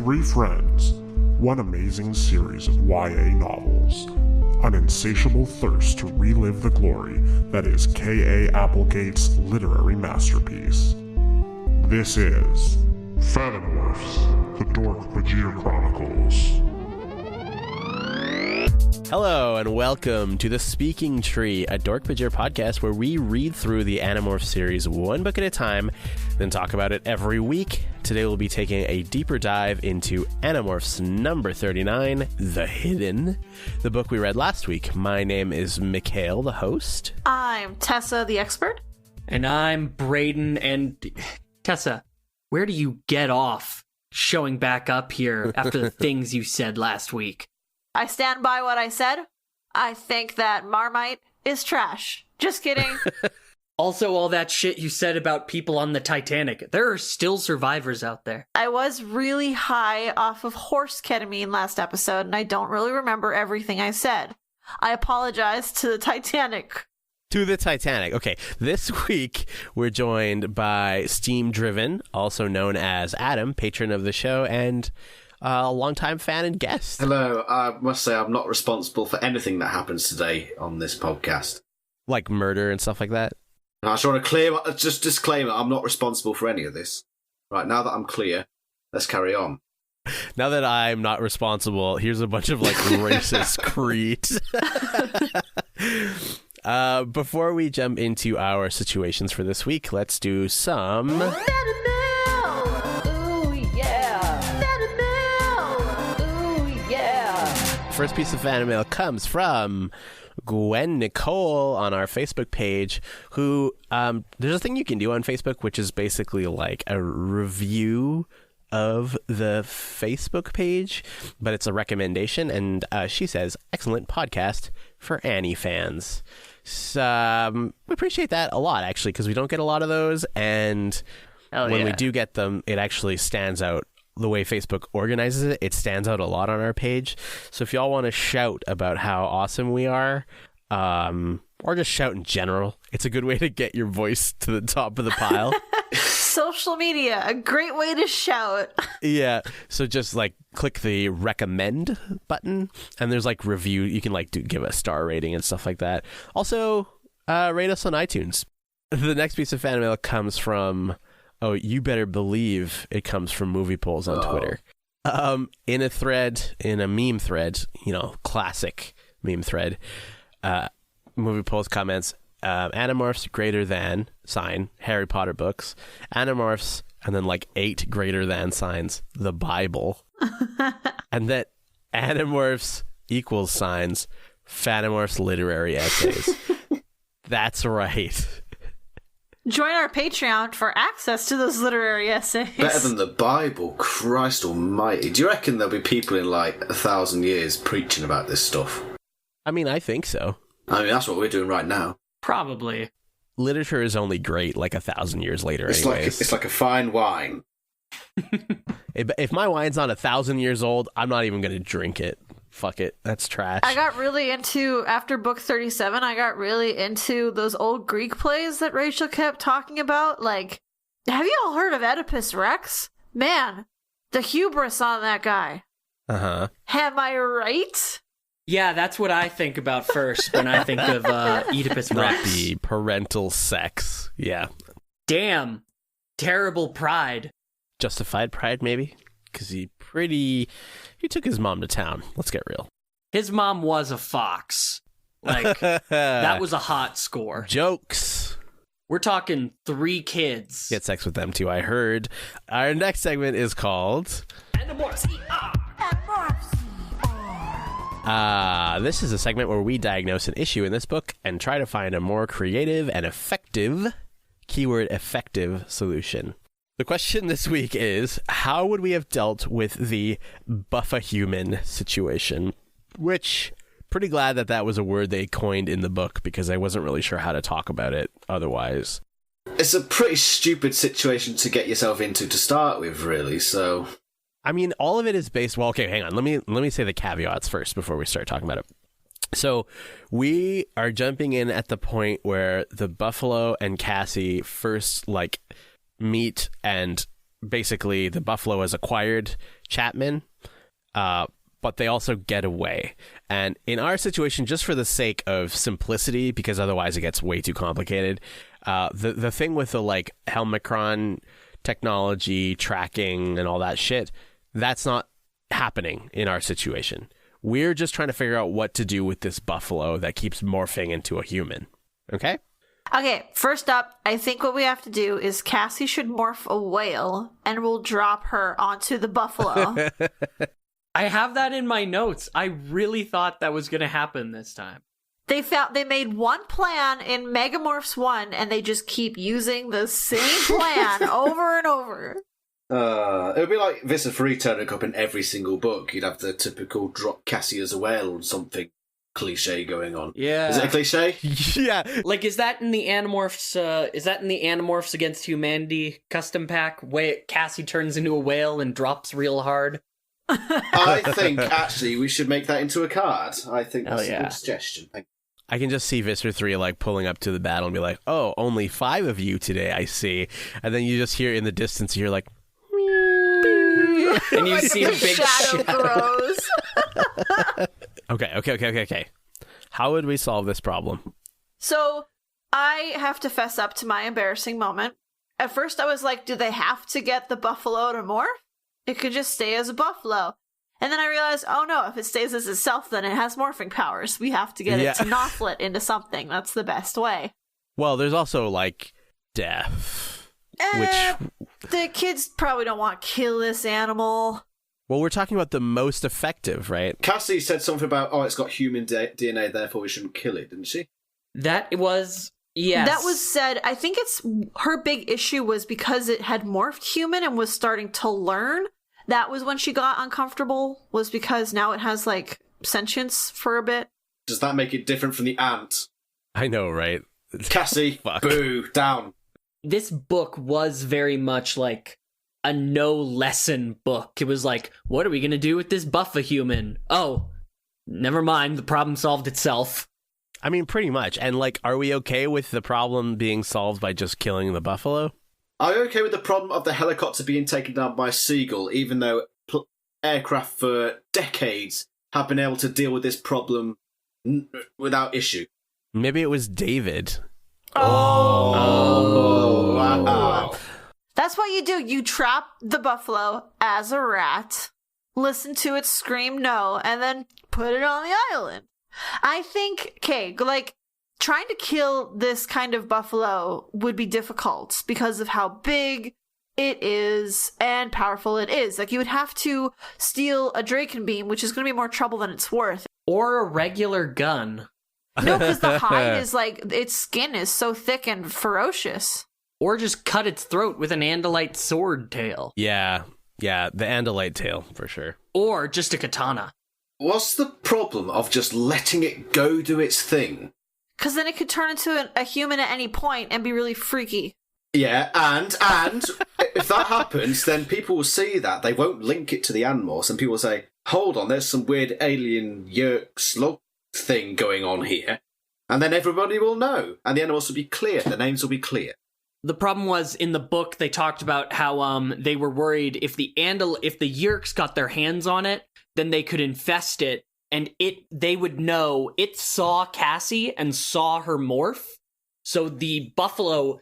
Three friends, one amazing series of YA novels, an insatiable thirst to relive the glory that is K.A. Applegate's literary masterpiece. This is Fanimail, the Dork-Bajir Chronicles. Hello and welcome to The Speaking Tree, a Dork-Bajir podcast where we read through the Animorphs series one book at a time, then talk about it every week. Today we'll be taking a deeper dive into Animorphs number 39, The Hidden, the book we read last week. My name is Mikhail, the host. I'm Tessa, the expert. And I'm Braden, and Tessa, where do you get off showing back up here after the things you said last week? I stand by what I said. I think that Marmite is trash. Just kidding. Also, all that shit you said about people on the Titanic. There are still survivors out there. I was really high off of horse ketamine last episode, and I don't really remember everything I said. I apologize to the Titanic. To the Titanic. Okay, this week we're joined by Steam Driven, also known as Adam, patron of the show, and a longtime fan and guest. Hello, I must say I'm not responsible for anything that happens today on this podcast. Like murder and stuff like that? I just want to clear, just disclaimer, I'm not responsible for any of this. Right, now that I'm clear, let's carry on. Now that I'm not responsible, here's a bunch of like racist creeds. Before we jump into our situations for this week, let's do some First piece of fan mail comes from Gwen Nicole on our Facebook page, who there's a thing you can do on Facebook, which is basically like a review of the Facebook page, but it's a recommendation, and she says, excellent podcast for Annie fans. So we appreciate that a lot, actually, because we don't get a lot of those, and when we do get them, it actually stands out. The way Facebook organizes it, it stands out a lot on our page. So if y'all want to shout about how awesome we are, or just shout in general, it's a good way to get your voice to the top of the pile. Social media, a great way to shout. Yeah, so just like click the recommend button, and there's like review. You can like give a star rating and stuff like that. Also, rate us on iTunes. The next piece of fan mail comes from... Oh, you better believe it comes from Movie Polls on Twitter. In a thread, in a meme thread, classic meme thread, Movie Polls comments, Animorphs greater than, sign, Harry Potter books, Animorphs, and then like 8 greater than signs, the Bible, and that Animorphs equals signs, Fanimorphs literary essays. That's right. Join our Patreon for access to those literary essays. Better than the Bible, Christ almighty. Do you reckon there'll be people in like 1,000 years preaching about this stuff? I mean, I think so. I mean, that's what we're doing right now. Probably. Literature is only great like 1,000 years later anyways. It's like a fine wine. If my wine's not 1,000 years old, I'm not even going to drink it. Fuck it. That's trash. I got really into, after book 37, I got really into those old Greek plays that Rachel kept talking about. Like, have you all heard of Oedipus Rex? Man, the hubris on that guy. Uh-huh. Am I right? Yeah, that's what I think about first when I think of Oedipus Not Rex. the parental sex. Yeah. Damn. Terrible pride. Justified pride, maybe? Because he took his mom to town. Let's get real. His mom was a fox. Like, that was a hot score. Jokes. We're talking 3 kids. Get sex with them too, I heard. Our next segment is called... Animorphs. This is a segment where we diagnose an issue in this book and try to find a more creative and effective, keyword effective, solution. The question this week is, how would we have dealt with the buffa-human situation? Which, pretty glad that was a word they coined in the book, because I wasn't really sure how to talk about it otherwise. It's a pretty stupid situation to get yourself into to start with, really, so... I mean, all of it is based... Well, okay, hang on. Let me say the caveats first before we start talking about it. So, we are jumping in at the point where the Buffalo and Cassie first, meet and basically the buffalo has acquired Chapman, but they also get away. And in our situation, just for the sake of simplicity, because otherwise it gets way too complicated, the thing with the like Helmicron technology, tracking, and all that shit, that's not happening in our situation. We're just trying to figure out what to do with this buffalo that keeps morphing into a human. Okay? Okay, first up, I think what we have to do is Cassie should morph a whale, and we'll drop her onto the buffalo. I have that in my notes. I really thought that was going to happen this time. They made one plan in Megamorphs 1, and they just keep using the same plan over and over. It would be like Vista Free turning up in every single book. You'd have the typical drop Cassie as a whale or something cliche going on. Yeah. Is it a cliche? Yeah. Like, is that in the Animorphs, Animorphs Against Humanity custom pack, where Cassie turns into a whale and drops real hard? I think, actually, we should make that into a card. I think that's a yeah. good suggestion. I can just see Visser 3 like pulling up to the battle and be like, oh, only 5 of you today, I see. And then you just hear in the distance, you hear like, and you see a big shadow grows. Okay. How would we solve this problem? So, I have to fess up to my embarrassing moment. At first, I was like, do they have to get the buffalo to morph? It could just stay as a buffalo. And then I realized, oh no, if it stays as itself, then it has morphing powers. We have to get it to nothlet into something. That's the best way. Well, there's also, like, death. The kids probably don't want to kill this animal. Well, we're talking about the most effective, right? Cassie said something about, it's got human DNA, therefore we shouldn't kill it, didn't she? That was... Yes. That was said. I think her big issue was because it had morphed human and was starting to learn. That was when she got uncomfortable, was because now it has, like, sentience for a bit. Does that make it different from the ant? I know, right? Cassie, boo, down. This book was very much like a no-lesson book. It was like, what are we going to do with this buffa-human? Oh, never mind, the problem solved itself. I mean, pretty much. And, like, are we okay with the problem being solved by just killing the buffalo? Are you okay with the problem of the helicopter being taken down by a seagull, even though aircraft for decades have been able to deal with this problem without issue? Maybe it was David. Oh, wow. That's what you do. You trap the buffalo as a rat, listen to it scream no, and then put it on the island. I think, okay, like, trying to kill this kind of buffalo would be difficult because of how big it is and powerful it is. Like, you would have to steal a Draken beam, which is going to be more trouble than it's worth. Or a regular gun. No, because the hide is like, its skin is so thick and ferocious. Or just cut its throat with an Andalite sword tail. Yeah, the Andalite tail, for sure. Or just a katana. What's the problem of just letting it go do its thing? Because then it could turn into a human at any point and be really freaky. Yeah, and if that happens, then people will see that. They won't link it to the Animorphs, and people will say, hold on, there's some weird alien yerk slug thing going on here. And then everybody will know, and the Animorphs will be clear, the names will be clear. The problem was, in the book, they talked about how they were worried if the Yeerks got their hands on it, then they could infest it, and they would know it saw Cassie and saw her morph. So the buffalo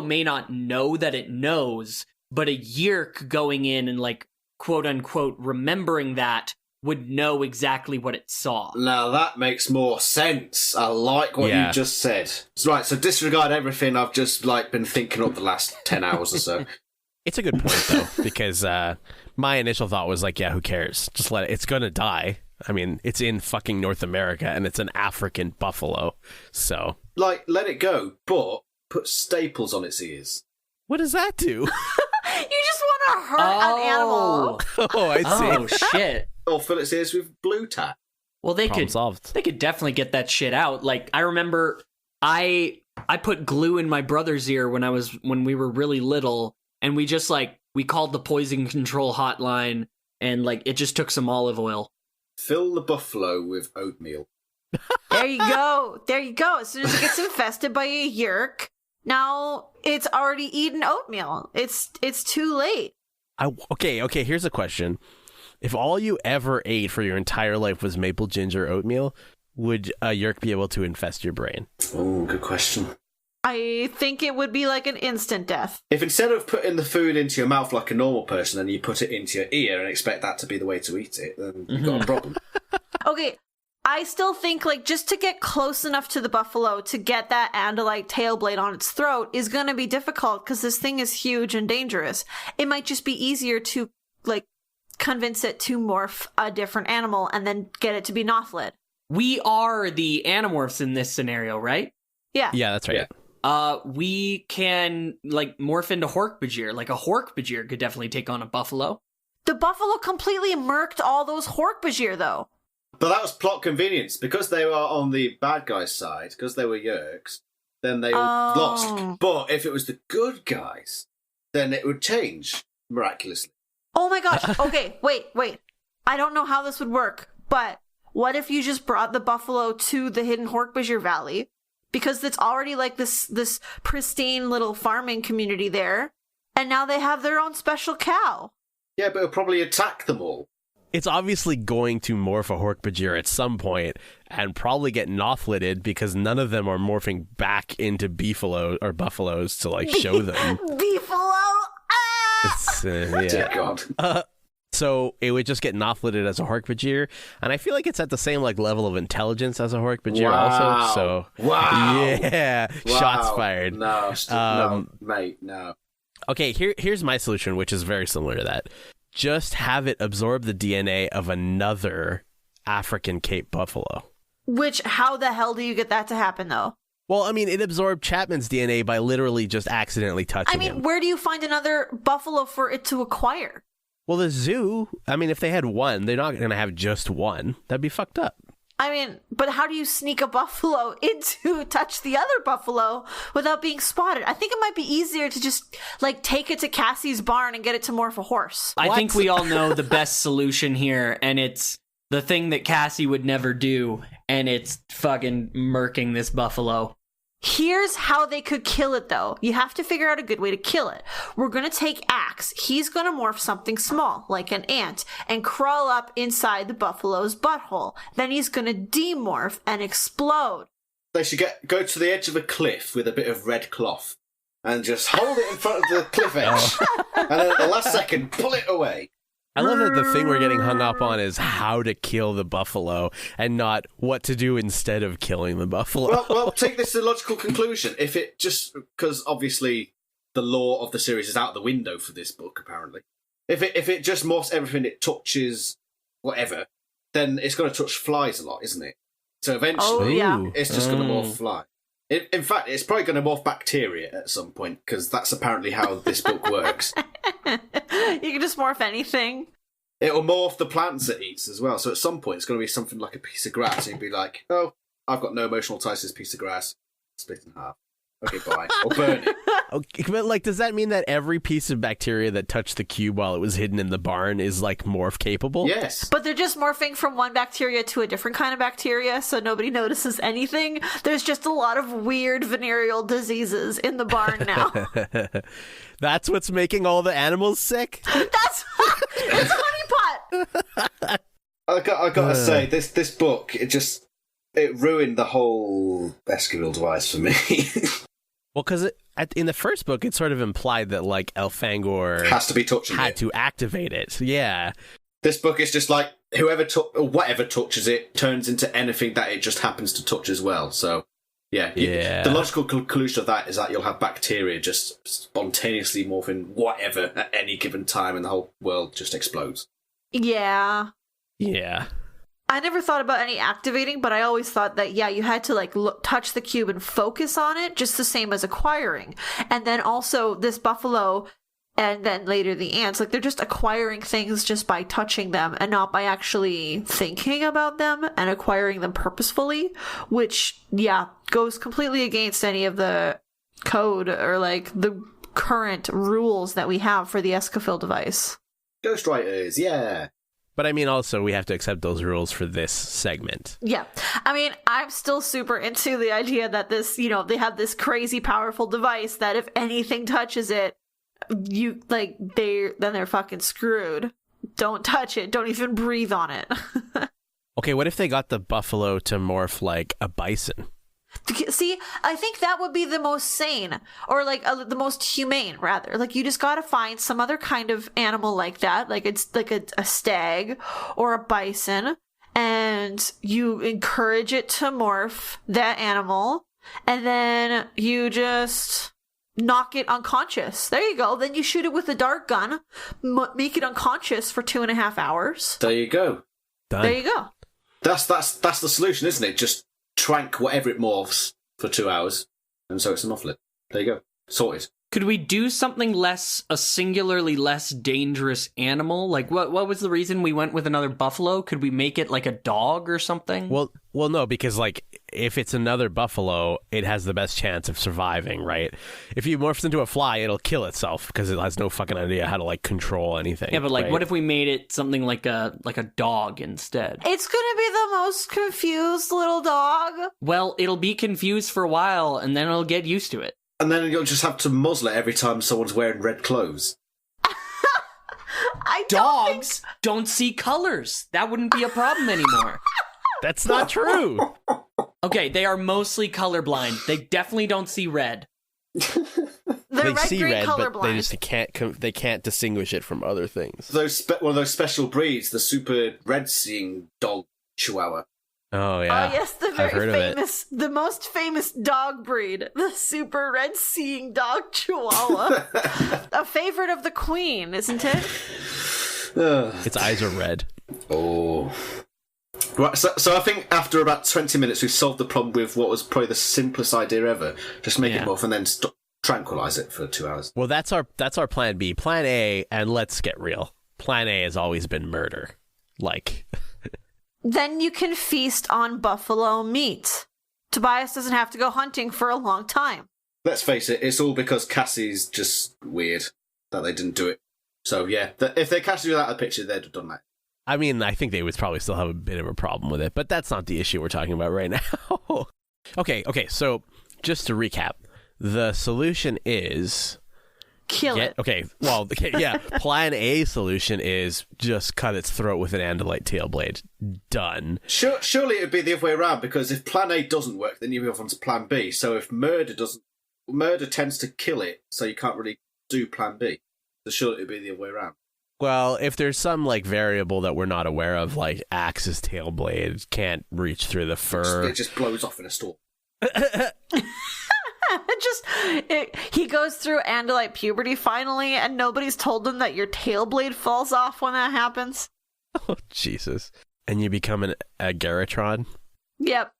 may not know that it knows, but a Yeerk going in and, like, quote unquote remembering that would know exactly what it saw. Now that makes more sense. I like what you just said. Right, so disregard everything I've just, like, been thinking up the last 10 hours or so. It's a good point, though, because my initial thought was like, yeah, who cares? Just let it. It's gonna die. I mean, it's in fucking North America, and it's an African buffalo, so... Like, let it go, but put staples on its ears. What does that do? You just want to hurt an animal. Oh, I see. Oh, shit. Or fill its ears with blue tack. Well, they Problem could solved. They could definitely get that shit out. Like, I remember I put glue in my brother's ear when we were really little, and we just, like, we called the poison control hotline, and, like, it just took some olive oil. Fill the buffalo with oatmeal. There you go. There you go. As soon as it gets infested by a Yeerk, Now it's already eaten oatmeal. It's too late. Okay, here's a question. If all you ever ate for your entire life was maple ginger oatmeal, would a Yeerk be able to infest your brain? Oh, good question. I think it would be like an instant death. If instead of putting the food into your mouth like a normal person, and you put it into your ear and expect that to be the way to eat it, then you've got a problem. Okay, I still think, like, just to get close enough to the buffalo to get that Andalite tail blade on its throat is going to be difficult because this thing is huge and dangerous. It might just be easier to, like, convince it to morph a different animal and then get it to be Nothlid. We are the Animorphs in this scenario, right? Yeah. Yeah, that's right. Yeah. We can, like, morph into Dork-Bajir. Like, a Dork-Bajir could definitely take on a buffalo. The buffalo completely murked all those Dork-Bajir, though. But that was plot convenience. Because they were on the bad guys' side, because they were Yeerks, then they lost. But if it was the good guys, then it would change miraculously. Oh my gosh. Okay, wait. I don't know how this would work, but what if you just brought the buffalo to the hidden Dork-Bajir Valley? Because it's already like this pristine little farming community there, and now they have their own special cow. Yeah, but it'll probably attack them all. It's obviously going to morph a Dork-Bajir at some point and probably get Nothlided because none of them are morphing back into buffaloes to, like, show them. Beefalo! Ah! Yeah. Dear God. So it would just get Nothlided as a Dork-Bajir, and I feel like it's at the same, like, level of intelligence as a Dork-Bajir also. So yeah, Wow. shots fired. No, no, mate, no. Okay, here's my solution, which is very similar to that. Just have it absorb the DNA of another African Cape buffalo. Which, how the hell do you get that to happen, though? Well, I mean, it absorbed Chapman's DNA by literally just accidentally touching him. Where do you find another buffalo for it to acquire? Well, the zoo, I mean, if they had one, they're not going to have just one. That'd be fucked up. I mean, but how do you sneak a buffalo into touch the other buffalo without being spotted? I think it might be easier to just, like, take it to Cassie's barn and get it to morph a horse. I think we all know the best solution here, and it's the thing that Cassie would never do, and it's fucking murking this buffalo. Here's how they could kill it, though. You have to figure out a good way to kill it. We're going to take Axe. He's going to morph something small, like an ant, and crawl up inside the buffalo's butthole. Then he's going to demorph and explode. They should go to the edge of a cliff with a bit of red cloth and just hold it in front of the cliff edge. And then at the last second, pull it away. I love that the thing we're getting hung up on is how to kill the buffalo and not what to do instead of killing the buffalo. Well, take this to the logical conclusion. If it just... Because obviously the lore of the series is out the window for this book, apparently. If it just morphs everything it touches, whatever, then it's going to touch flies a lot, isn't it? So eventually, it's just going to morph fly. In fact, it's probably going to morph bacteria at some point, because that's apparently how this book works. You can just morph anything. It'll morph the plants it eats as well. So at some point, it's going to be something like a piece of grass. And you'd be like, oh, I've got no emotional ties to this piece of grass. Split in half. Okay, bye. Or burn it. Okay, but, like, does that mean that every piece of bacteria that touched the cube while it was hidden in the barn is, like, morph capable? Yes. But they're just morphing from one bacteria to a different kind of bacteria, so nobody notices anything. There's just a lot of weird venereal diseases in the barn now. That's what's making all the animals sick? It's honeypot! I gotta say, this book, it ruined the whole Baskerville device for me. Well, because in the first book, it sort of implied that, like, Elfangor Has to be touching had it. to activate it. Yeah. This book is just like, whatever touches it turns into anything that it just happens to touch as well. So, yeah. The logical conclusion of that is that you'll have bacteria just spontaneously morphing whatever at any given time and the whole world just explodes. Yeah. Yeah. I never thought about any activating, but I always thought that, yeah, you had to, like, touch the cube and focus on it, just the same as acquiring. And then also this buffalo, and then later the ants, like, they're just acquiring things just by touching them and not by actually thinking about them and acquiring them purposefully, which, yeah, goes completely against any of the code or, like, the current rules that we have for the Escafil device. Ghostwriters, yeah. But I mean, also, we have to accept those rules for this segment. Yeah. I mean, I'm still super into the idea that this, they have this crazy powerful device that if anything touches it, they're fucking screwed. Don't touch it. Don't even breathe on it. Okay, what if they got the buffalo to morph like a bison? See, I think that would be the most sane, or like the most humane, rather. Like, you just gotta find some other kind of animal like that, like it's like a stag or a bison, and you encourage it to morph that animal, and then you just knock it unconscious. There you go. Then you shoot it with a dart gun, make it unconscious for 2.5 hours. There you go. Done. There you go. That's the solution, isn't it? Just trank whatever it morphs for 2 hours, and so it's an offlet. There you go. Sorted. Could we do something a singularly less dangerous animal? Like, what was the reason we went with another buffalo? Could we make it like a dog or something? Well, no, because like if it's another buffalo, it has the best chance of surviving, right? If you morphs into a fly, it'll kill itself because it has no fucking idea how to like control anything. Yeah, but like, right? what if we made it something like a dog instead? It's gonna be the most confused little dog. Well, it'll be confused for a while, and then it'll get used to it. And then you'll just have to muzzle it every time someone's wearing red clothes. Dogs don't see colors. That wouldn't be a problem anymore. That's not true. Okay, they are mostly colorblind. They definitely don't see red. They're They see red, but colorblind. they just can't distinguish it from other things. One of those special breeds, the super red-seeing dog chihuahua. Oh yeah. Oh yes, the I've heard very of it. famous, the most famous dog breed, the super red-seeing dog Chihuahua, a favorite of the Queen, isn't it? Its eyes are red. Oh. Right, so I think after about 20 minutes we've solved the problem with what was probably the simplest idea ever. Just make it morph and then tranquilize it for 2 hours. Well, that's our plan B. Plan A, and let's get real. Plan A has always been murder. Like... Then you can feast on buffalo meat. Tobias doesn't have to go hunting for a long time. Let's face it, it's all because Cassie's just weird that they didn't do it. So yeah, if they casted without a picture, they'd have done that. I mean, I think they would probably still have a bit of a problem with it, but that's not the issue we're talking about right now. Okay, so just to recap, the solution is... Kill it. Okay, well, yeah, Plan A solution is just cut its throat with an andalite tail blade. Done. Surely it would be the other way around, because if Plan A doesn't work, then you move on to Plan B. So if murder tends to kill it, so you can't really do Plan B. So surely it would be the other way around. Well, if there's some like variable that we're not aware of, like Axe's tail blade can't reach through the fur. It just blows off in a storm. He goes through Andalite puberty finally, and nobody's told him that your tail blade falls off when that happens. Oh, Jesus. And you become a Garatron? Yep.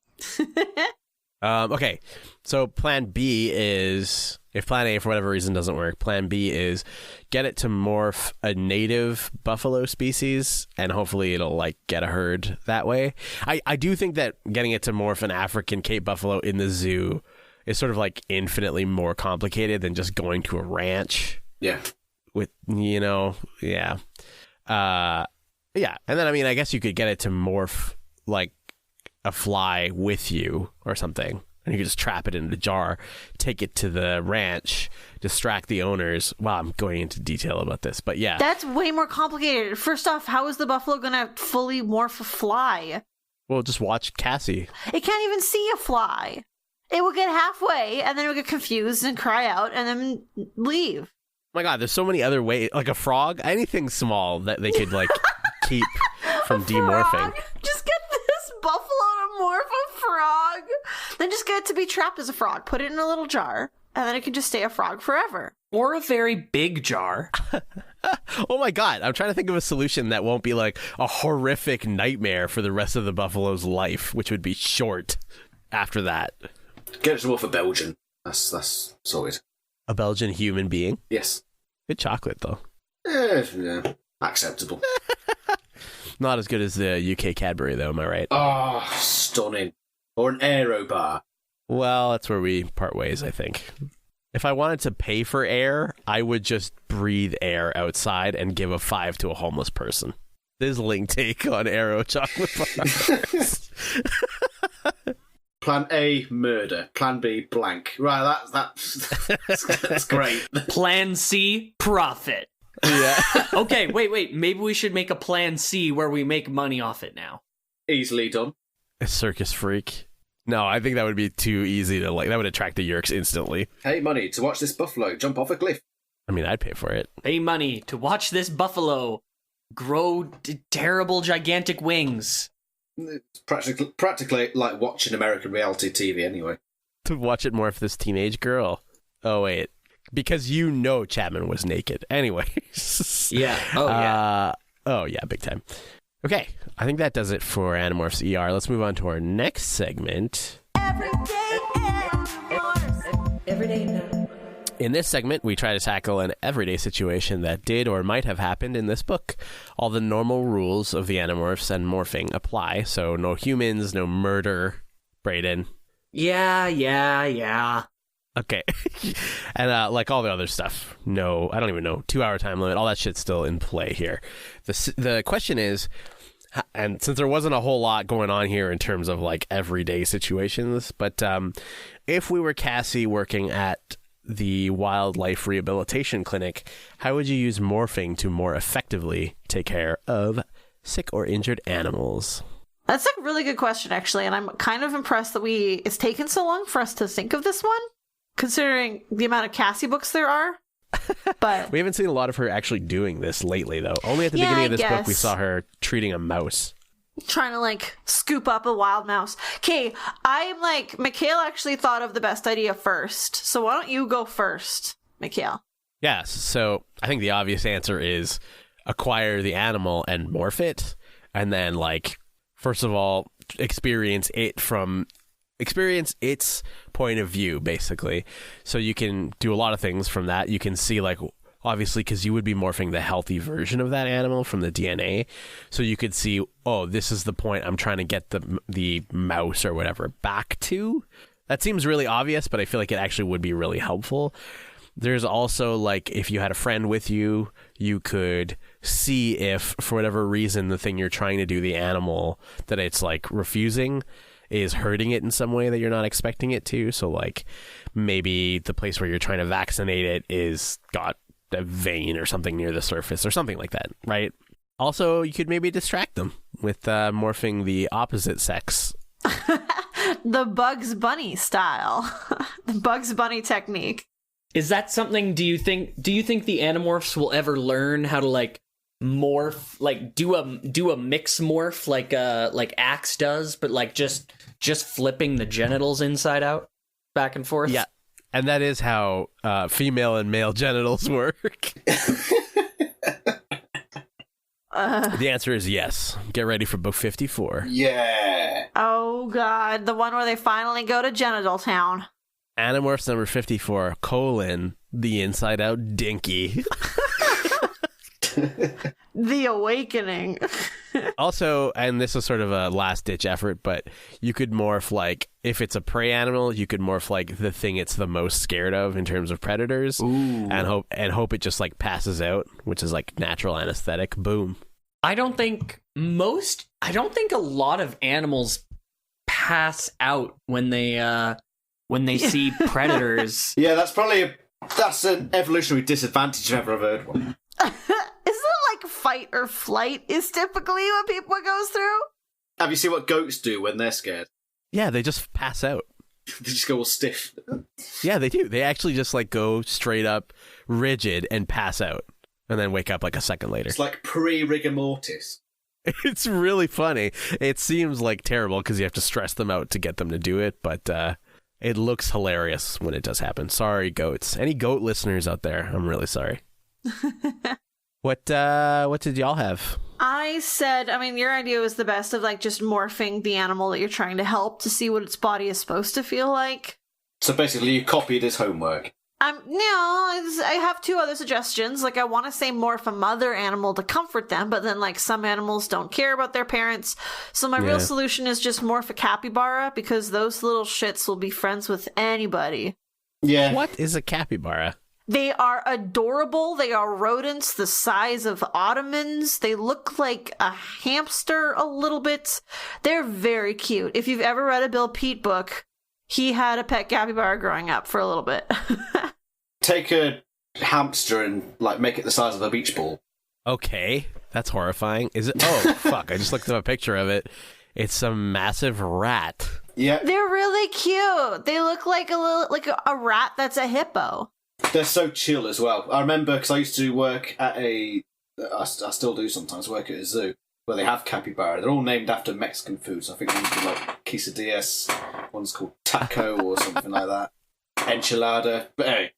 Okay, so Plan B is, if Plan A for whatever reason doesn't work, Plan B is get it to morph a native buffalo species, and hopefully it'll like get a herd that way. I do think that getting it to morph an African Cape buffalo in the zoo is sort of like infinitely more complicated than just going to a ranch. Yeah. With, yeah. Yeah, and then I mean, I guess you could get it to morph like a fly with you or something, and you could just trap it in a jar, take it to the ranch, distract the owners. Wow, I'm going into detail about this, but yeah. That's way more complicated. First off, how is the buffalo gonna fully morph a fly? Well, just watch Cassie. It can't even see a fly. It will get halfway, and then it will get confused and cry out, and then leave. Oh my God, there's so many other ways. Like a frog, anything small that they could like keep from demorphing. Frog? Just get this buffalo to morph a frog. Then just get it to be trapped as a frog. Put it in a little jar, and then it can just stay a frog forever. Or a very big jar. Oh my God, I'm trying to think of a solution that won't be like a horrific nightmare for the rest of the buffalo's life, which would be short after that. Get it to morph a Belgian. That's sorted. A Belgian human being? Yes. Good chocolate, though. Yeah, acceptable. Not as good as the UK Cadbury, though, am I right? Oh, stunning. Or an aero bar. Well, that's where we part ways, I think. If I wanted to pay for air, I would just breathe air outside and give a $5 to a homeless person. sizzling take on Arrow chocolate bars. Plan A, murder. Plan B, blank. Right, that's great. Plan C, profit. Yeah. Okay, wait. Maybe we should make a plan C where we make money off it now. Easily done. A circus freak. No, I think that would be too easy to like. That would attract the Yeerks instantly. Hey, money to watch this buffalo jump off a cliff. I mean, I'd pay for it. Pay money to watch this buffalo grow terrible, gigantic wings. It's practically like watching American reality TV anyway. To watch it morph this teenage girl. Oh, wait. Because you know Chapman was naked. Anyways. Yeah. Oh, yeah. Oh, yeah, big time. Okay, I think that does it for Animorphs ER. Let's move on to our next segment. Everyday Animorphs. Everyday now. In this segment, we try to tackle an everyday situation that did or might have happened in this book. All the normal rules of the Animorphs and morphing apply, so no humans, no murder. Brayden. Yeah. Okay. And like all the other stuff, no, I don't even know, 2-hour time limit, all that shit's still in play here. The question is, and since there wasn't a whole lot going on here in terms of like everyday situations, but if we were Cassie working at the Wildlife Rehabilitation Clinic, how would you use morphing to more effectively take care of sick or injured animals? That's a really good question, actually, and I'm kind of impressed that it's taken so long for us to think of this one, considering the amount of Cassie books there are. But we haven't seen a lot of her actually doing this lately, though. Only at the beginning of this book we saw her treating a mouse. Trying to, like, scoop up a wild mouse. Okay, I'm like, Mikhail actually thought of the best idea first. So why don't you go first, Mikhail? Yes, so I think the obvious answer is acquire the animal and morph it. And then, like, first of all, experience its point of view, basically. So you can do a lot of things from that. You can see, like, obviously, because you would be morphing the healthy version of that animal from the DNA. So you could see, oh, this is the point I'm trying to get the mouse or whatever back to. That seems really obvious, but I feel like it actually would be really helpful. There's also, like, if you had a friend with you, you could see if, for whatever reason, the thing you're trying to do, the animal, that it's, like, refusing is hurting it in some way that you're not expecting it to. So, like, maybe the place where you're trying to vaccinate it is got a vein or something near the surface or something like that, right? Also, you could maybe distract them with morphing the opposite sex. The Bugs Bunny style. The Bugs Bunny technique. Is that something, do you think the Animorphs will ever learn how to, like, morph, like, do a mix morph like Axe does, but, like, just flipping the genitals inside out, back and forth? Yeah. And that is how female and male genitals work. The answer is yes. Get ready for book 54. Yeah. Oh, God. The one where they finally go to Genital Town. Animorphs number 54, the inside out dinky. The Awakening. Also, and this is sort of a last-ditch effort, but you could morph, like, if it's a prey animal, you could morph, like, the thing it's the most scared of in terms of predators. Ooh. and hope it just, like, passes out, which is, like, natural anesthetic. Boom. I don't think a lot of animals pass out when they see predators. Yeah, that's an evolutionary disadvantage if ever I've heard one. Isn't it like fight or flight is typically what people goes through? Have you seen what goats do when they're scared? Yeah, they just pass out. They just go all stiff. Yeah, they do. They actually just, like, go straight up rigid and pass out and then wake up, like, a second later. It's like pre-rigor mortis. It's really funny. It seems, like, terrible because you have to stress them out to get them to do it, but it looks hilarious when it does happen. Sorry, goats. Any goat listeners out there, I'm really sorry. What did y'all have? I said, your idea was the best of, like, just morphing the animal that you're trying to help to see what its body is supposed to feel like. So basically you copied his homework. I have two other suggestions. Like, I want to say morph a mother animal to comfort them, but then, like, some animals don't care about their parents. So my real solution is just morph a capybara, because those little shits will be friends with anybody. Yeah. What is a capybara? They are adorable. They are rodents the size of ottomans. They look like a hamster a little bit. They're very cute. If you've ever read a Bill Pete book, he had a pet capybara growing up for a little bit. Take a hamster and like make it the size of a beach ball. Okay, that's horrifying. Is it? Oh, fuck. I just looked up a picture of it. It's a massive rat. Yeah. They're really cute. They look like a rat that's a hippo. They're so chill as well. I remember because I used to work at I still do sometimes work at a zoo where they have capybara. They're all named after Mexican foods. I think one's called like quesadillas, one's called taco or something like that. Enchilada. But anyway,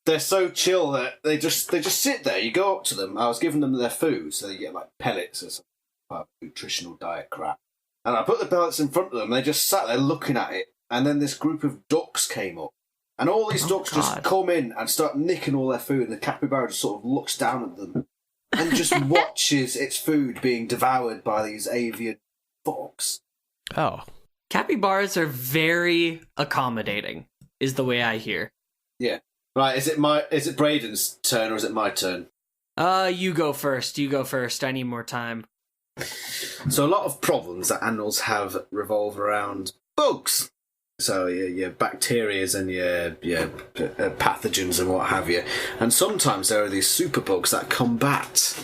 they're so chill that they just sit there. You go up to them. I was giving them their food, so they get like pellets or some nutritional diet crap. And I put the pellets in front of them. And they just sat there looking at it. And then this group of ducks came up. And all these ducks just come in and start nicking all their food, and the capybara just sort of looks down at them and just watches its food being devoured by these avian fox. Oh. Capybaras are very accommodating, is the way I hear. Yeah. Right, is it Braden's turn or is it my turn? You go first. I need more time. So a lot of problems that animals have revolve around bugs. So your bacterias and your pathogens and what have you. And sometimes there are these superbugs that combat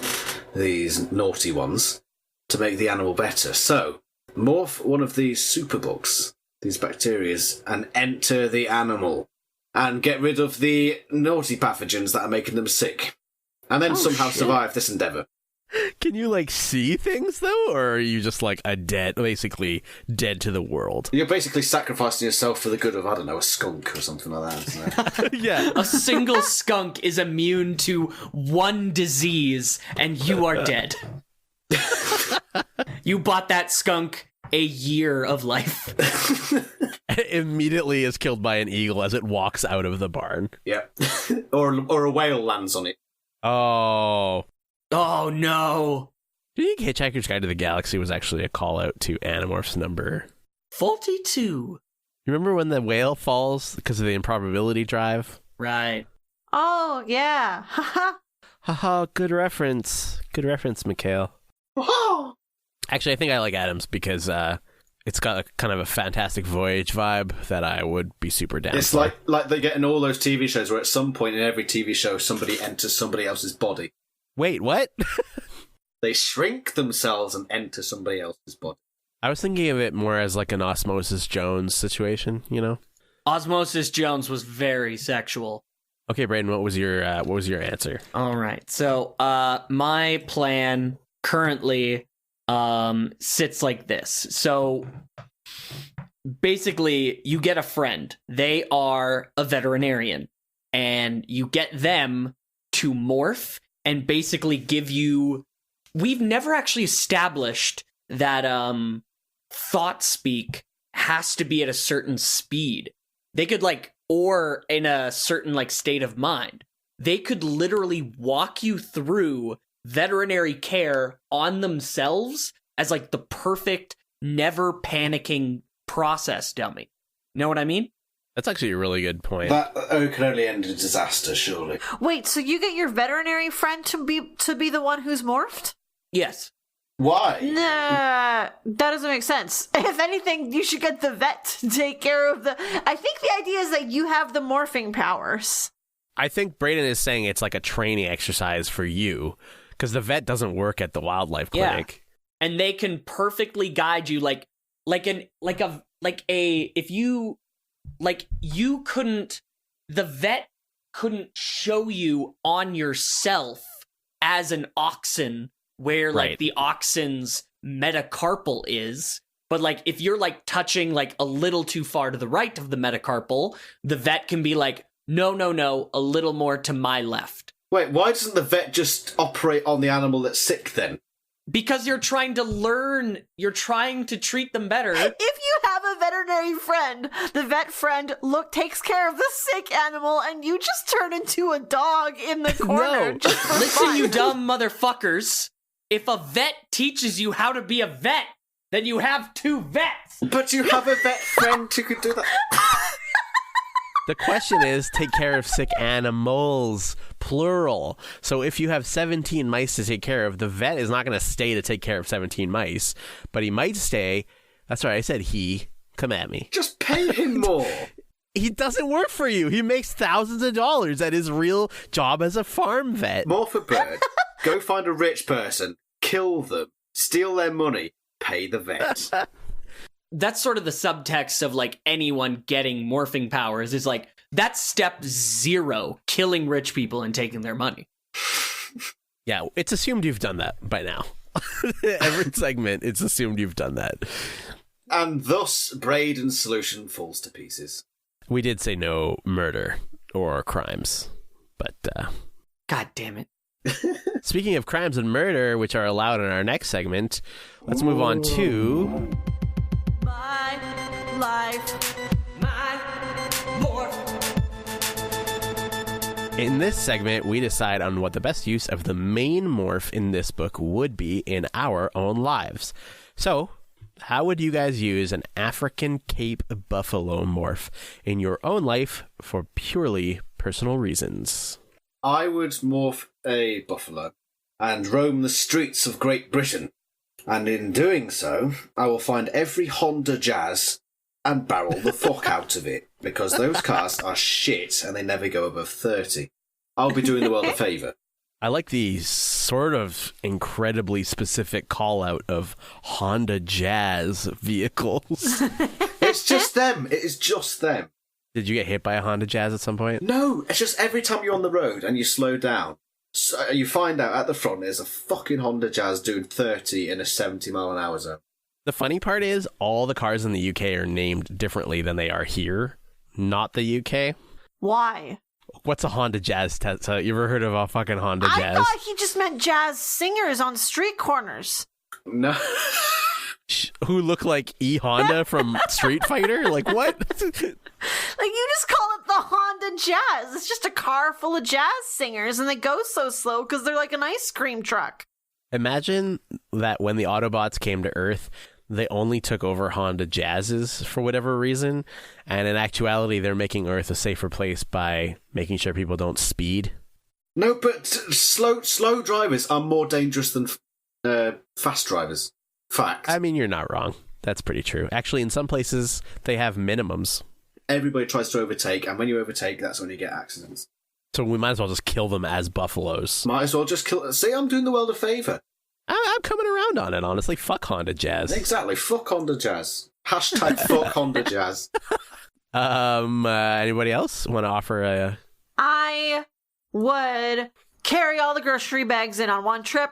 these naughty ones to make the animal better. So morph one of these superbugs, these bacterias, and enter the animal and get rid of the naughty pathogens that are making them sick. And then somehow survive this endeavour. Can you, like, see things, though? Or are you just, like, basically dead to the world? You're basically sacrificing yourself for the good of, I don't know, a skunk or something like that. So. Yeah. A single skunk is immune to one disease, and you are dead. You bought that skunk a year of life. Immediately is killed by an eagle as it walks out of the barn. Yeah. or a whale lands on it. Oh. Oh, no. Do you think Hitchhiker's Guide to the Galaxy was actually a call-out to Animorphs number 42? You remember when the whale falls because of the improbability drive? Right. Oh, yeah. Haha. Haha, good reference. Good reference, Mikhail. Actually, I think I like Adams because it's got a kind of a Fantastic Voyage vibe that I would be super down It's for. like they get in all those TV shows where at some point in every TV show somebody enters somebody else's body. Wait, what? They shrink themselves and enter somebody else's body. I was thinking of it more as like an Osmosis Jones situation, you know? Osmosis Jones was very sexual. Okay, Braden, what was your answer? All right. So, my plan currently sits like this. So, basically, you get a friend. They are a veterinarian, and you get them to morph and basically give you... We've never actually established that thought speak has to be at a certain speed. They could or in a certain state of mind. They could literally walk you through veterinary care on themselves as the perfect, never panicking process dummy. Know what I mean? That's actually a really good point. That can only end in disaster, surely. Wait, so you get your veterinary friend to be the one who's morphed? Yes. Why? Nah, that doesn't make sense. If anything, you should get the vet to take care of the... I think the idea is that you have the morphing powers. I think Braden is saying it's like a training exercise for you, because the vet doesn't work at the wildlife clinic. Yeah. And they can perfectly guide you the vet couldn't show you on yourself as an oxen where the oxen's metacarpal is, but if you're touching a little too far to the right of the metacarpal, the vet can be no, a little more to my left. Wait, why doesn't the vet just operate on the animal that's sick then? Because you're trying to learn, you're trying to treat them better. If you have a veterinary friend, the vet friend takes care of the sick animal, and you just turn into a dog in the corner. No. Just for Listen, fun. you dumb motherfuckers. If a vet teaches you how to be a vet, then you have two vets. But you have a vet friend who could do that. The question is, take care of sick animals, plural. So if you have 17 mice to take care of, the vet is not going to stay to take care of 17 mice, but he might stay. That's right, I said he. Come at me. Just pay him more. He doesn't work for you. He makes thousands of dollars at his real job as a farm vet. Morph a bird. Go find a rich person. Kill them. Steal their money. Pay the vet. That's sort of the subtext of like anyone getting morphing powers is like that's step 0, killing rich people and taking their money. Yeah, it's assumed you've done that by now. Every segment, it's assumed you've done that. And thus, Braden's solution falls to pieces. We did say no murder or crimes, but God damn it. speaking of crimes and murder, which are allowed in our next segment, let's move on to... My life, my morph. In this segment, we decide on what the best use of the main morph in this book would be in our own lives. So, how would you guys use an African Cape buffalo morph in your own life for purely personal reasons? I would morph a buffalo and roam the streets of Great Britain. And in doing so, I will find every Honda Jazz and barrel the fuck out of it, because those cars are shit and they never go above 30. I'll be doing the world a favour. I like the sort of incredibly specific call out of Honda Jazz vehicles. It's just them. It is just them. Did you get hit by a Honda Jazz at some point? No, it's just every time you're on the road and you slow down, so you find out at the front there's a fucking Honda Jazz doing 30 in a 70 mile an hour zone. The funny part is all the cars in the UK are named differently than they are here, not the UK. Why? What's a Honda Jazz? You ever heard of a fucking Honda I Jazz? thought he just meant jazz singers on street corners. No. Who look like E Honda from Street Fighter? Like what? Like, you just call it the Honda Jazz. It's just a car full of jazz singers, and they go so slow because they're like an ice cream truck. Imagine that when the Autobots came to Earth, they only took over Honda Jazzes for whatever reason, and in actuality, they're making Earth a safer place by making sure people don't speed. No, but slow drivers are more dangerous than fast drivers. Fact. I mean, you're not wrong. That's pretty true. Actually, in some places, they have minimums. Everybody tries to overtake, and when you overtake, that's when you get accidents. So we might as well just kill them as buffaloes. Might as well just kill... See, I'm doing the world a favour. I'm coming around on it, honestly. Fuck Honda Jazz. Exactly. Fuck Honda Jazz. Hashtag fuck Honda Jazz. Anybody else want to offer a... I would carry all the grocery bags in on one trip.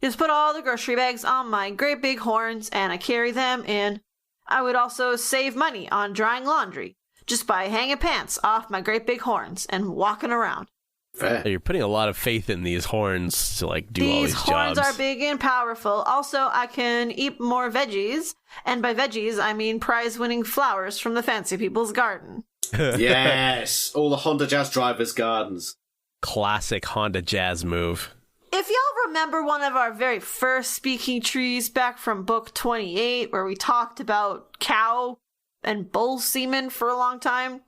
Just put all the grocery bags on my great big horns, and I carry them in. I would also save money on drying laundry, just by hanging pants off my great big horns and walking around. Fair. You're putting a lot of faith in these horns to like do all these jobs. These horns are big and powerful. Also, I can eat more veggies, and by veggies, I mean prize-winning flowers from the fancy people's garden. Yes, all the Honda Jazz drivers' gardens. Classic Honda Jazz move. If y'all remember one of our very first speaking trees back from book 28, where we talked about cow and bull semen for a long time,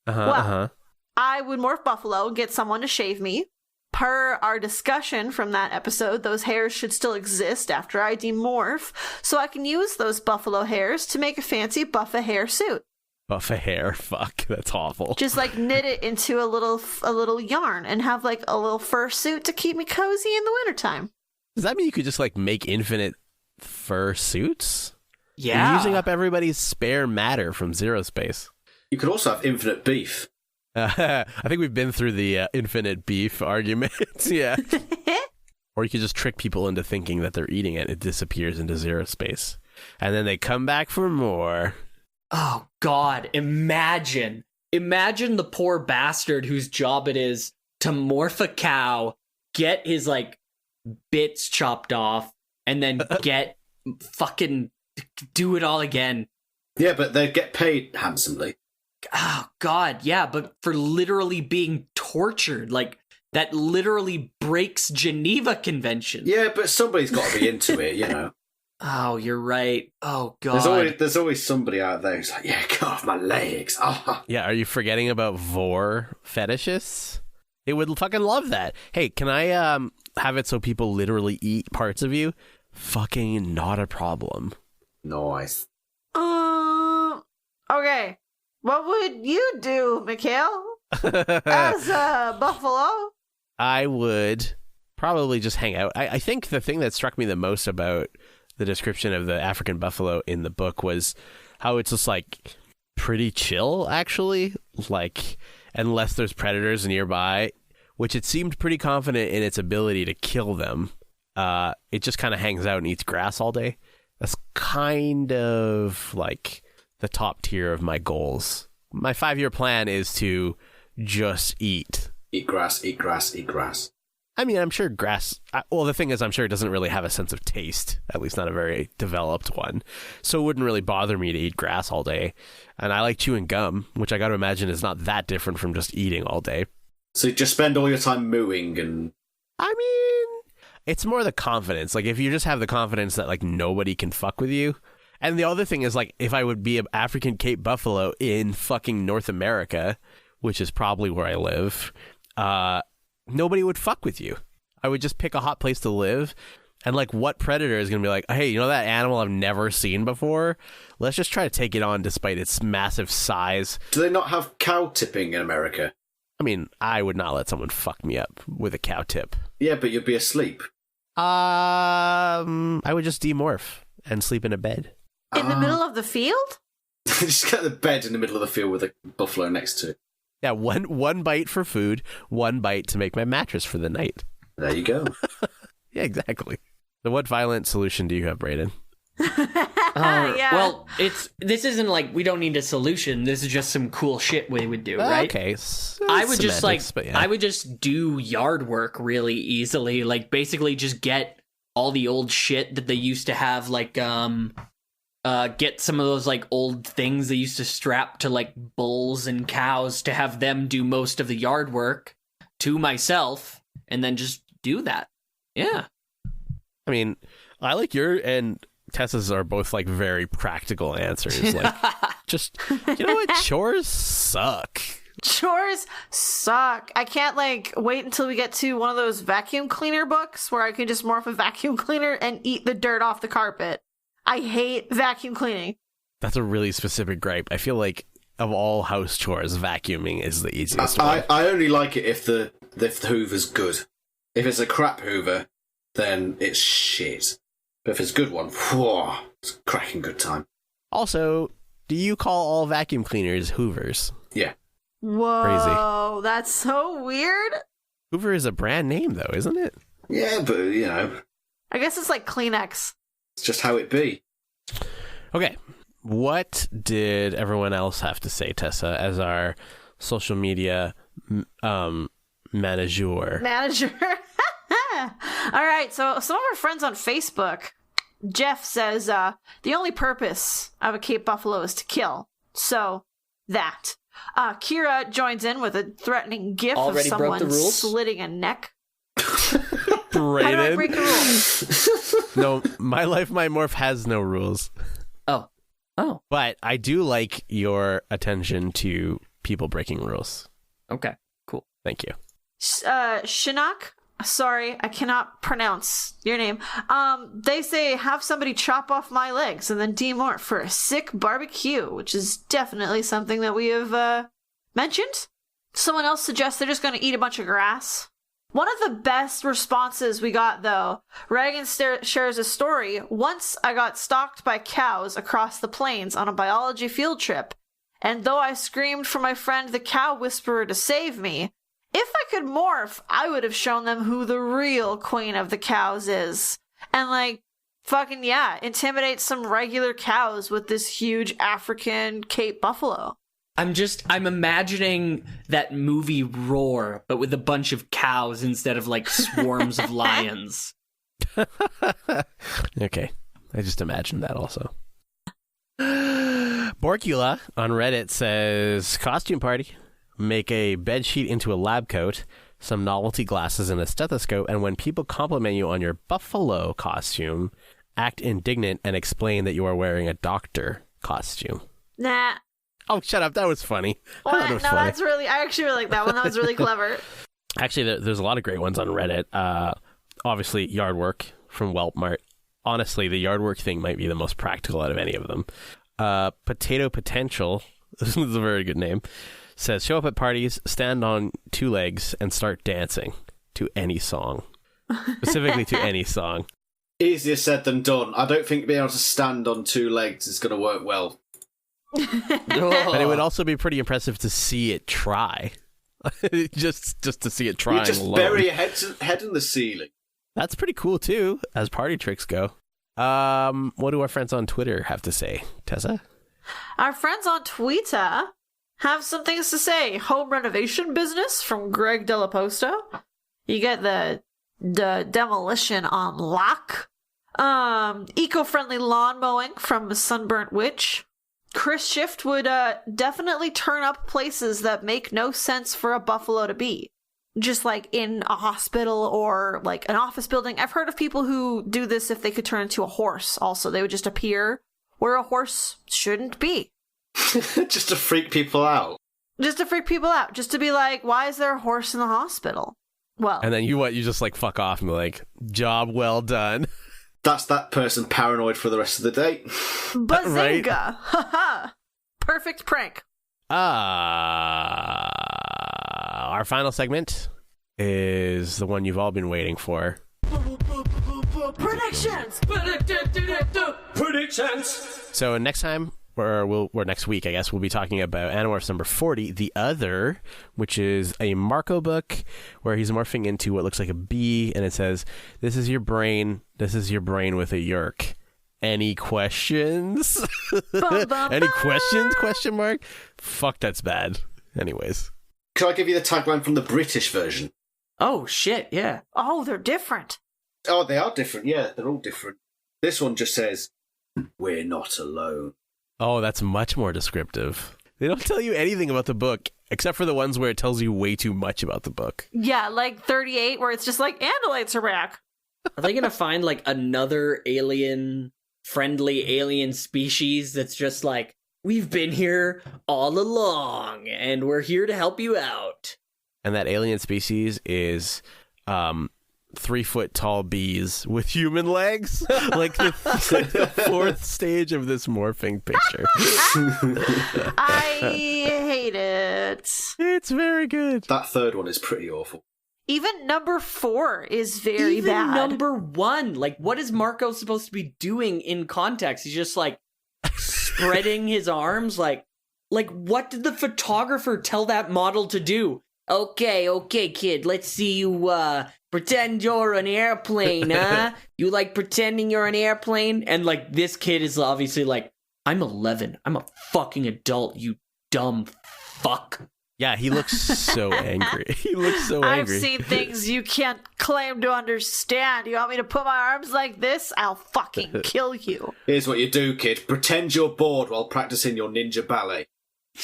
I would morph buffalo and get someone to shave me. Per our discussion from that episode, those hairs should still exist after I demorph, so I can use those buffalo hairs to make a fancy buffa hair suit. Buffa hair, fuck, that's awful. Just like knit it into a little yarn and have like a little fur suit to keep me cozy in the wintertime. Does that mean you could just like make infinite fur suits? Yeah. You're using up everybody's spare matter from Zero Space. You could also have infinite beef. I think we've been through the infinite beef argument. Yeah. Or you could just trick people into thinking that they're eating it. It disappears into Zero Space. And then they come back for more. Oh, God. Imagine the poor bastard whose job it is to morph a cow, get his, like, bits chopped off, and then get fucking do it all again. Yeah, but they get paid handsomely. Oh, God, yeah, but for literally being tortured, like, that literally breaks Geneva Convention. Yeah, but somebody's got to be into it, you know. Oh, you're right. Oh, God. There's always somebody out there who's like, yeah, cut off my legs. Ah. Yeah, are you forgetting about vor fetishists? They would fucking love that. Hey, can I have it so people literally eat parts of you? Fucking not a problem. Nice. Okay. What would you do, Mikhail? As a buffalo? I would probably just hang out. I think the thing that struck me the most about the description of the African buffalo in the book was how it's just like pretty chill, actually. Like, unless there's predators nearby, which it seemed pretty confident in its ability to kill them. It just kind of hangs out and eats grass all day. That's kind of like the top tier of my goals. My 5-year plan is to just eat. Eat grass, eat grass, eat grass. I mean, I'm sure grass... Well, the thing is, I'm sure it doesn't really have a sense of taste, at least not a very developed one. So it wouldn't really bother me to eat grass all day. And I like chewing gum, which I got to imagine is not that different from just eating all day. So you just spend all your time mooing and... I mean, it's more the confidence. Like, if you just have the confidence that, like, nobody can fuck with you... And the other thing is, like, if I would be an African Cape buffalo in fucking North America, which is probably where I live, nobody would fuck with you. I would just pick a hot place to live. And, like, what predator is going to be like, hey, you know that animal I've never seen before? Let's just try to take it on despite its massive size. Do they not have cow tipping in America? I mean, I would not let someone fuck me up with a cow tip. Yeah, but you'd be asleep. I would just demorph and sleep in a bed. In the middle of the field? Just get the bed in the middle of the field with a buffalo next to it. Yeah, one bite for food, one bite to make my mattress for the night. There you go. Yeah, exactly. So what violent solution do you have, Brayden? Yeah. Well, this isn't like we don't need a solution. This is just some cool shit we would do, right? Okay. I would just yeah. I would just do yard work really easily. Like basically just get all the old shit that they used to have, like get some of those like old things they used to strap to like bulls and cows to have them do most of the yard work to myself and then just do that. Yeah. I mean, I like your and Tessa's are both like very practical answers. Like, just, you know what? Chores suck. Chores suck. I can't like wait until we get to one of those vacuum cleaner books where I can just morph a vacuum cleaner and eat the dirt off the carpet. I hate vacuum cleaning. That's a really specific gripe. I feel like of all house chores, vacuuming is the easiest one. I only like it if the Hoover's good. If it's a crap Hoover, then it's shit. But if it's a good one, whew, it's a cracking good time. Also, do you call all vacuum cleaners Hoovers? Yeah. Whoa, that's so weird. Hoover is a brand name, though, isn't it? Yeah, but, you know, I guess it's like Kleenex. it's just how it be. Okay. What did everyone else have to say, Tessa, as our social media manager? All right, so some of our friends on Facebook, Jeff says, the only purpose of a Cape Buffalo is to kill. So, that. Kira joins in with a threatening gif Already of broke the someone rules? slitting a neck. Brayden. How do I break the rules? No, My Life, My Morph has no rules. Oh. But I do like your attention to people breaking rules. Okay. Cool. Thank you. Shinnok, sorry, I cannot pronounce your name. They say, have somebody chop off my legs and then demorph for a sick barbecue, which is definitely something that we have mentioned. Someone else suggests they're just going to eat a bunch of grass. One of the best responses we got, though, Reagan shares a story. Once I got stalked by cows across the plains on a biology field trip, and though I screamed for my friend the cow whisperer to save me, if I could morph, I would have shown them who the real queen of the cows is. And like, fucking yeah, intimidate some regular cows with this huge African Cape buffalo. I'm imagining that movie Roar, but with a bunch of cows instead of like swarms of lions. Okay. I just imagined that also. Borkula on Reddit says, costume party. Make a bed sheet into a lab coat, some novelty glasses and a stethoscope, and when people compliment you on your buffalo costume, act indignant and explain that you are wearing a doctor costume. Nah. Oh, shut up. That was funny. What? That No, was funny. that's really. I actually really like that one. That was really clever. Actually, there's a lot of great ones on Reddit. Obviously, yard work from Whelpmart. Honestly, the yard work thing might be the most practical out of any of them. Potato Potential, this is a very good name, says, show up at parties, stand on 2 legs, and start dancing to any song. Specifically to any song. Easier said than done. I don't think being able to stand on 2 legs is going to work well. But it would also be pretty impressive to see it try. just to see it trying You just alone. bury your head in the ceiling. That's pretty cool too, as party tricks go. What do our friends on Twitter have to say, Tessa? Our friends on Twitter have some things to say. Home renovation business from Greg Della Posta. You get the demolition on lock. Eco-friendly lawn mowing from Sunburnt Witch. Chris Shift would definitely turn up places that make no sense for a buffalo to be. Just like in a hospital or like an office building. I've heard of people who do this if they could turn into a horse also. They would just appear where a horse shouldn't be. Just to freak people out. Just to freak people out. Just to be like, why is there a horse in the hospital? Well. And then you just like fuck off and be like, job well done. That's that person paranoid for the rest of the day. Bazinga! Right? Haha! Perfect prank. Our final segment is the one you've all been waiting for. Predictions! Predictions! So next time, or next week, I guess, we'll be talking about Animorphs number 40, The Other, which is a Marco book where he's morphing into what looks like a bee, and it says, this is your brain with a yerk. Any questions? Any questions? Question mark? Fuck, that's bad. Anyways. Can I give you the tagline from the British version? Oh, shit, yeah. Oh, they're different. Oh, they are different. Yeah, they're all different. This one just says, we're not alone. Oh, that's much more descriptive. They don't tell you anything about the book, except for the ones where it tells you way too much about the book. Yeah, like 38, where it's just like, Andalites are back. Are they gonna find, like, another friendly alien species that's just like, we've been here all along, and we're here to help you out? And that alien species is 3-foot tall bees with human legs, like the 4th stage of this morphing picture. I hate it. It's very good. That third one is pretty awful. Even number 4 is very Even bad. number 1, like, what is Marco supposed to be doing in context? He's just like spreading his arms, like what did the photographer tell that model to do? Okay, kid, let's see you pretend you're an airplane, huh? You like pretending you're an airplane? And like this kid is obviously like, I'm 11. I'm a fucking adult, you dumb fuck. Yeah, he looks so angry. He looks so angry. I've seen things you can't claim to understand. You want me to put my arms like this? I'll fucking kill you. Here's what you do, kid. Pretend you're bored while practicing your ninja ballet.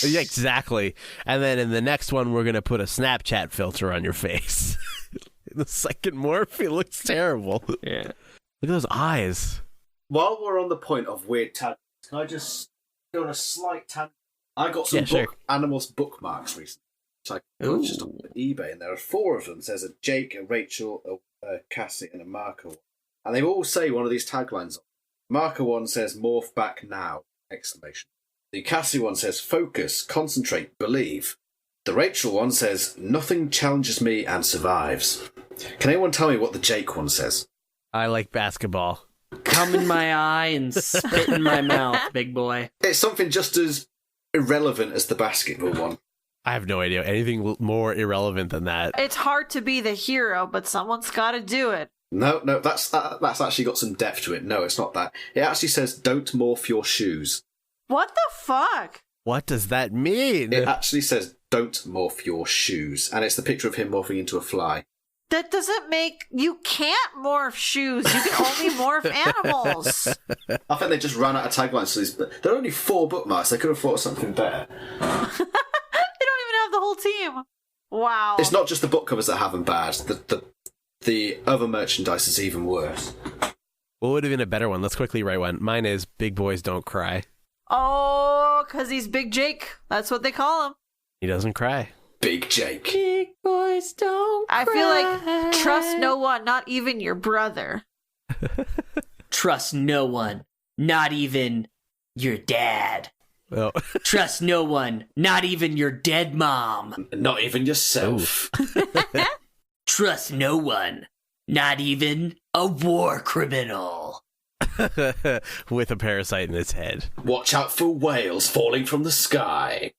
Yeah, exactly. And then in the next one, we're going to put a Snapchat filter on your face. In the second morph, it looks terrible. Yeah. Look at those eyes. While we're on the point of weird tags, can I just go on a slight tangent? I got some sure. Animorphs bookmarks recently. So I purchased on eBay, and there are 4 of them. There's a Jake, a Rachel, a Cassie, and a Marco. And they all say one of these taglines. Marco one says, morph back now! Exclamation. The Cassie one says, focus, concentrate, believe. The Rachel one says, nothing challenges me and survives. Can anyone tell me what the Jake one says? I like basketball. Come in my eye and spit in my mouth, big boy. It's something just as irrelevant as the basketball one. I have no idea. Anything more irrelevant than that. It's hard to be the hero, but someone's got to do it. No, that's actually got some depth to it. No, it's not that. It actually says, don't morph your shoes. What the fuck? What does that mean? It actually says, don't morph your shoes. And it's the picture of him morphing into a fly. That doesn't make... You can't morph shoes. You can only morph animals. I think they just ran out of taglines for these. But there are only 4 bookmarks. They could have thought of something better. They don't even have the whole team. Wow. It's not just the book covers that have them bad. The other merchandise is even worse. What would have been a better one? Let's quickly write one. Mine is Big Boys Don't Cry. Oh, because he's Big Jake. That's what they call him. He doesn't cry. Big Jake. Big boys don't I feel like trust no one, not even your brother. Trust no one, not even your dad. Well, Trust no one, not even your dead mom. Not even yourself. Trust no one, not even a war criminal. with a parasite in its head. Watch out for whales falling from the sky.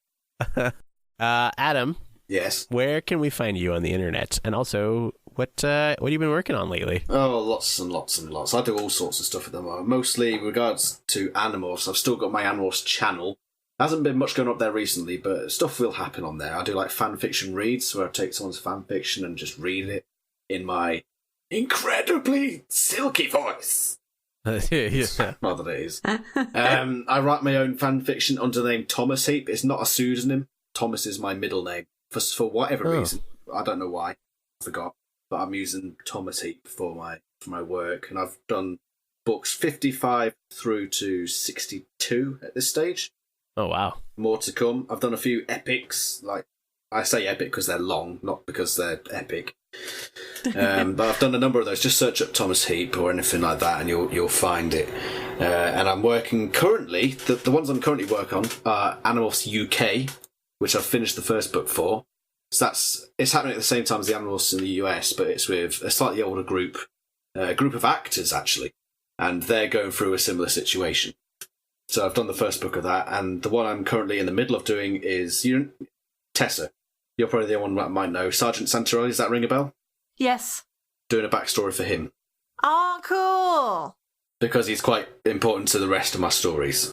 Adam, Yes. where can we find you on the internet? And also, what have you been working on lately? Oh, lots and lots and lots. I do all sorts of stuff at the moment. Mostly in regards to Animorphs. I've still got my Animorphs channel. Hasn't been much going up there recently, but stuff will happen on there. I do like fan fiction reads, where I take someone's fan fiction and just read it in my incredibly silky voice. Yeah. Not that it is. I write my own fan fiction under the name Thomas Heap. It's not a pseudonym. Thomas is my middle name. For whatever reason. I don't know why. I forgot. But I'm using Thomas Heap for my work. And I've done books 55 through to 62 at this stage. Oh, wow. More to come. I've done a few epics. Like, I say epic because they're long, not because they're epic. But I've done a number of those. Just search up Thomas Heap or anything like that, and you'll find it. And I'm working currently. The ones I'm currently working on are Animorphs UK, which I've finished the first book for. So it's happening at the same time as the Animorphs in the US, but it's with a slightly older group of actors actually, and they're going through a similar situation. So I've done the first book of that, and the one I'm currently in the middle of doing is Tessa. You're probably the one that might know. Sergeant Santarelli, does that ring a bell? Yes. Doing a backstory for him. Oh, cool. Because he's quite important to the rest of my stories.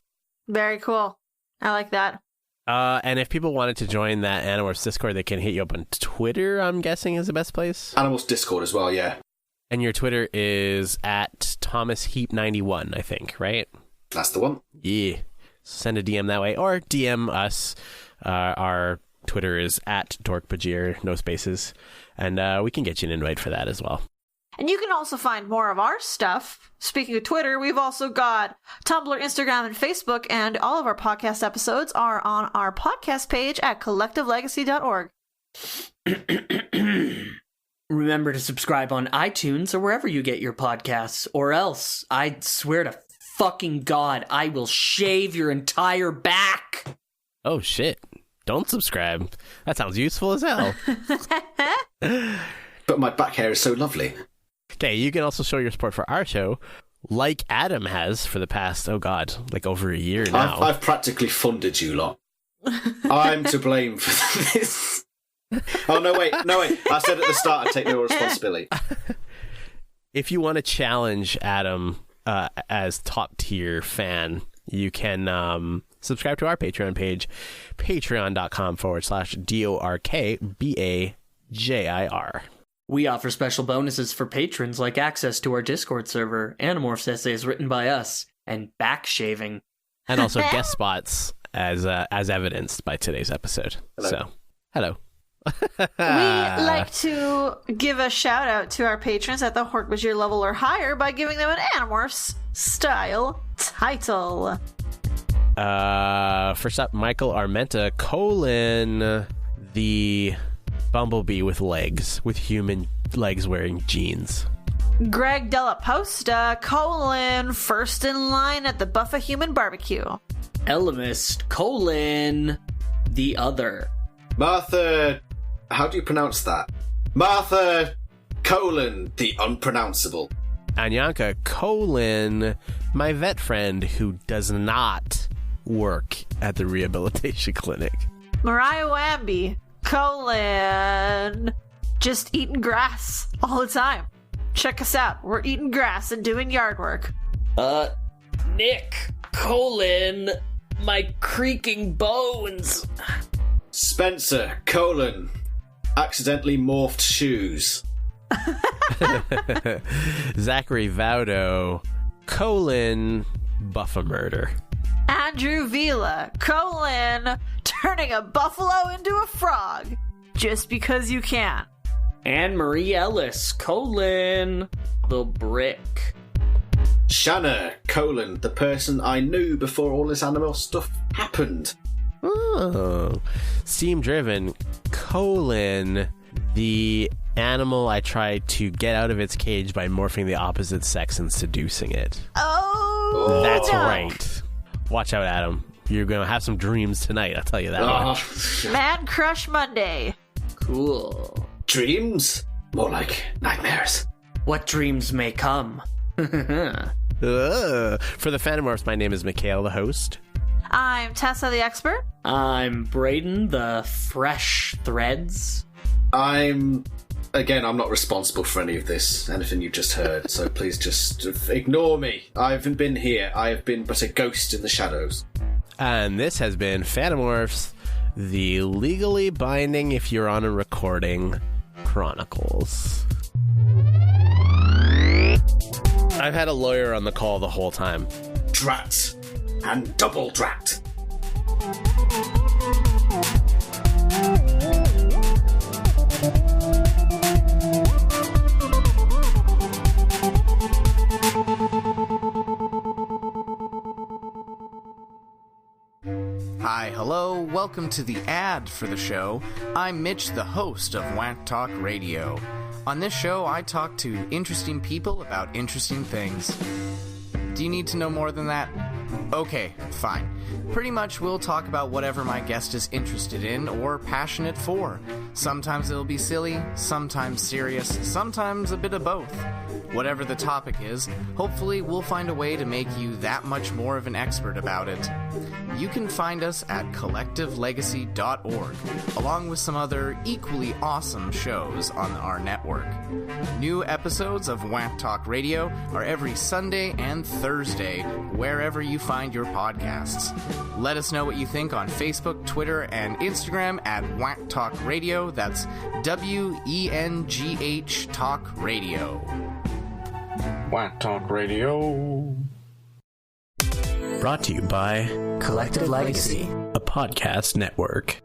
Very cool. I like that. And if people wanted to join that Animorphs Discord, they can hit you up on Twitter, I'm guessing, is the best place. Animorphs Discord as well, yeah. And your Twitter is at ThomasHeap91, I think, right? That's the one. Yeah. Send a DM that way, or DM us. Our Twitter is at Dork-Bajir, no spaces. And we can get you an invite for that as well. And you can also find more of our stuff. Speaking of Twitter, we've also got Tumblr, Instagram, and Facebook, and all of our podcast episodes are on our podcast page at collectivelegacy.org. Remember to subscribe on iTunes or wherever you get your podcasts, or else, I swear to fucking God, I will shave your entire back. Oh, shit. Don't subscribe. That sounds useful as hell. But my back hair is so lovely. Okay, you can also show your support for our show, like Adam has for the past, like over a year now. I've practically funded you lot. I'm to blame for this. Oh, no, wait. I said at the start I'd take no responsibility. If you want to challenge Adam as top tier fan, you can subscribe to our Patreon page, patreon.com/DORKBAJIR. We offer special bonuses for patrons like access to our Discord server, Animorphs essays written by us, and back shaving. And also guest spots as evidenced by today's episode. Hello. So, hello. We like to give a shout out to our patrons at the Dork-Bajir level or higher by giving them an Animorphs style title. First up, Michael Armenta, the bumblebee with legs, with human legs wearing jeans. Greg Della Posta, first in line at the buffa-human barbecue. Elemist, the other. Martha, how do you pronounce that? Martha, the unpronounceable. Anyanka, my vet friend who does not work at the rehabilitation clinic. Mariah Wamby, just eating grass all the time. Check us out. We're eating grass and doing yard work. Nick, my creaking bones. Spencer, accidentally morphed shoes. Zachary Vaudo, buffa murder. Andrew Vila, turning a buffalo into a frog. Just because you can. Anne Marie Ellis, the brick. Shanna, the person I knew before all this animal stuff happened. Oh. Steam driven, the animal I tried to get out of its cage by morphing the opposite sex and seducing it. Oh, That's no. right. Watch out, Adam. You're going to have some dreams tonight, I'll tell you that much. Man Crush Monday. Cool. Dreams? More like nightmares. What dreams may come? For the Fanimorphs, my name is Mikhail, the host. I'm Tessa the expert. I'm Brayden, the fresh threads. I'm not responsible for any of this, anything you just heard, so please just ignore me. I haven't been here. I have been but a ghost in the shadows. And this has been Fanimorphs, the legally binding, if you're on a recording, Chronicles. I've had a lawyer on the call the whole time. Drat. And double drat. Hi, hello, welcome to the ad for the show. I'm Mitch, the host of Wank Talk Radio. On this show, I talk to interesting people about interesting things. Do you need to know more than that? Okay, fine. Pretty much we'll talk about whatever my guest is interested in or passionate for. Sometimes it'll be silly, sometimes serious, sometimes a bit of both. Whatever the topic is, hopefully we'll find a way to make you that much more of an expert about it. You can find us at collectivelegacy.org, along with some other equally awesome shows on our network. New episodes of Wank Talk Radio are every Sunday and Thursday, wherever you find your podcasts. Let us know what you think on Facebook, Twitter, and Instagram at Wank Talk Radio. That's WENGH Talk Radio. Wank Talk Radio. Brought to you by Collective Legacy. a podcast network.